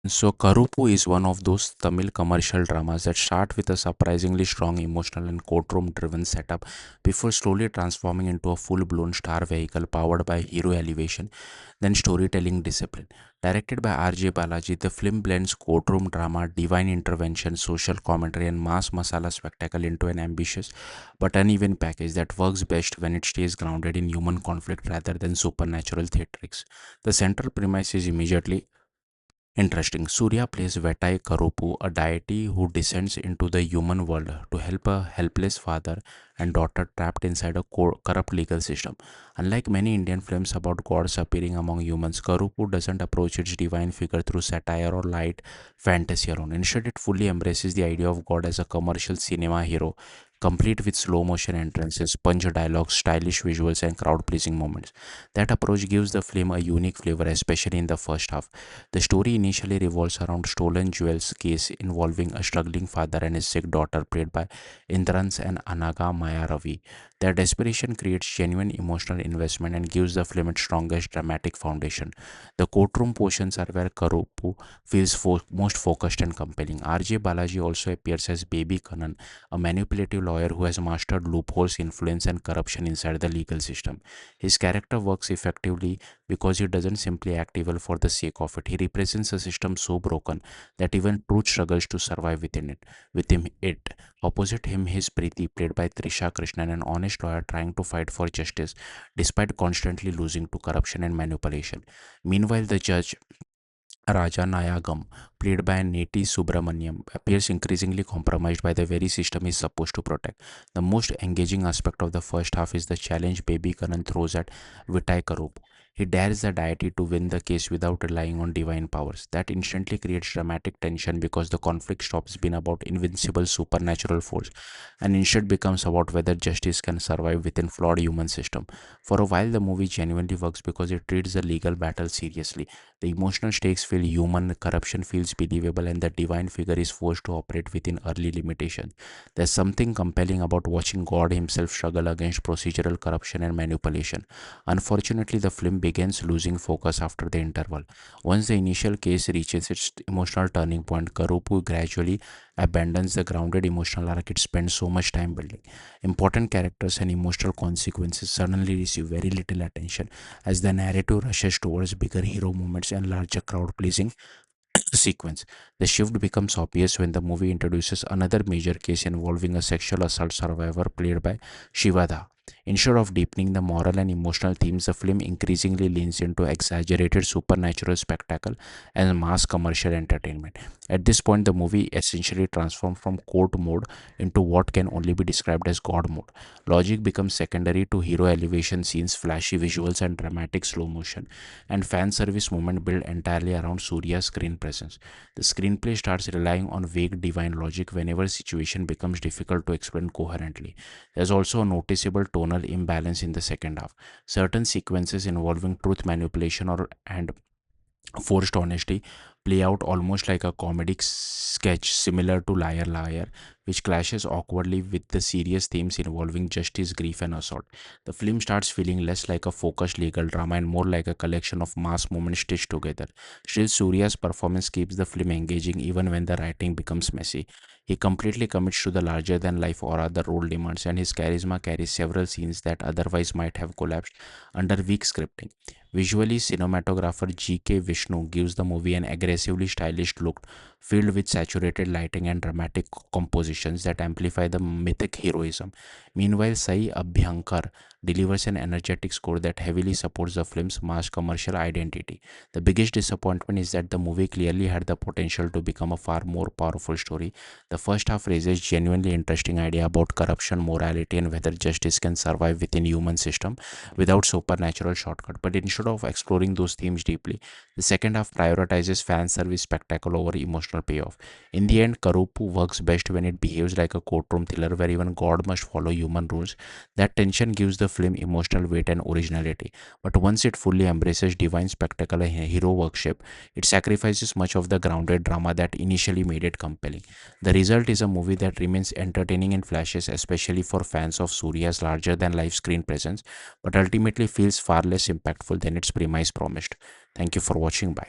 So, Karuppu is one of those Tamil commercial dramas that start with a surprisingly strong emotional and courtroom driven setup before slowly transforming into a full blown star vehicle powered by hero elevation, then storytelling discipline. Directed by R.J. Balaji, the film blends courtroom drama, divine intervention, social commentary, and mass masala spectacle into an ambitious but uneven package that works best when it stays grounded in human conflict rather than supernatural theatrics. The central premise is immediately interesting. Surya plays Vetai Karuppu, a deity who descends into the human world to help a helpless father and daughter trapped inside a corrupt legal system. Unlike many Indian films about gods appearing among humans, Karuppu doesn't approach its divine figure through satire or light fantasy alone. Instead, it fully embraces the idea of God as a commercial cinema hero, complete with slow motion entrances, punch dialogues, stylish visuals, and crowd pleasing moments. That approach gives the film a unique flavor, especially in the first half. The story initially revolves around stolen jewels case involving a struggling father and his sick daughter played by Indrans and Anaga Maya Ravi. Their desperation creates genuine emotional investment and gives the film its strongest dramatic foundation. The courtroom portions are where Karuppu feels most focused and compelling. R.J. Balaji also appears as Baby Kanan, a manipulative lawyer who has mastered loopholes, influence, and corruption inside the legal system. His character works effectively because he doesn't simply act evil for the sake of it. He represents a system so broken that even truth struggles to survive within it. Within it, opposite him is Preeti, played by Trisha Krishnan, an honest lawyer trying to fight for justice despite constantly losing to corruption and manipulation. Meanwhile, the judge Raja Nayagam, played by Neti Subramaniam, appears increasingly compromised by the very system he's supposed to protect. The most engaging aspect of the first half is the challenge Baby Karan throws at Vitai Karup. He dares the deity to win the case without relying on divine powers. That instantly creates dramatic tension because the conflict stops being about invincible supernatural force and instead becomes about whether justice can survive within flawed human system. For a while, the movie genuinely works because it treats the legal battle seriously. The emotional stakes feel human, corruption feels believable, and the divine figure is forced to operate within early limitations. There's something compelling about watching God himself struggle against procedural corruption and manipulation. Unfortunately, the film begins losing focus after the interval. Once the initial case reaches its emotional turning point, Karupu gradually abandons the grounded emotional arc it spends so much time building. Important characters and emotional consequences suddenly receive very little attention as the narrative rushes towards bigger hero moments and larger crowd pleasing sequence. The shift becomes obvious when the movie introduces another major case involving a sexual assault survivor played by Shivada. Instead of deepening the moral and emotional themes, the film increasingly leans into exaggerated supernatural spectacle and mass commercial entertainment. At this point, the movie essentially transforms from court mode into what can only be described as God mode. Logic becomes secondary to hero elevation scenes, flashy visuals, and dramatic slow motion, and fan service moment built entirely around Surya's screen presence. The screenplay starts relying on vague divine logic whenever situation becomes difficult to explain coherently. There's also a noticeable tonal imbalance in the second half. Certain sequences involving truth manipulation or and forced honesty play out almost like a comedic sketch similar to Liar Liar, which clashes awkwardly with the serious themes involving justice, grief, and assault. The film starts feeling less like a focused legal drama and more like a collection of mass moments stitched together. Still, Surya's performance keeps the film engaging even when the writing becomes messy. He completely commits to the larger than life aura the role demands, and his charisma carries several scenes that otherwise might have collapsed under weak scripting. Visually, cinematographer G.K. Vishnu gives the movie an aggressively stylish look filled with saturated lighting and dramatic compositions that amplify the mythic heroism. Meanwhile, Sai Abhyankar delivers an energetic score that heavily supports the film's mass commercial identity. The biggest disappointment is that the movie clearly had the potential to become a far more powerful story. The first half raises genuinely interesting idea about corruption, morality, and whether justice can survive within human system without supernatural shortcut. But instead of exploring those themes deeply, the second half prioritizes fan service spectacle over emotional payoff. In the end, Karuppu works best when it behaves like a courtroom thriller where even God must follow human rules. That tension gives the film emotional weight and originality. But once it fully embraces divine spectacle and hero worship, it sacrifices much of the grounded drama that initially made it compelling. The result is a movie that remains entertaining in flashes, especially for fans of Surya's larger than life screen presence, but ultimately feels far less impactful than its premise promised. Thank you for watching. Bye.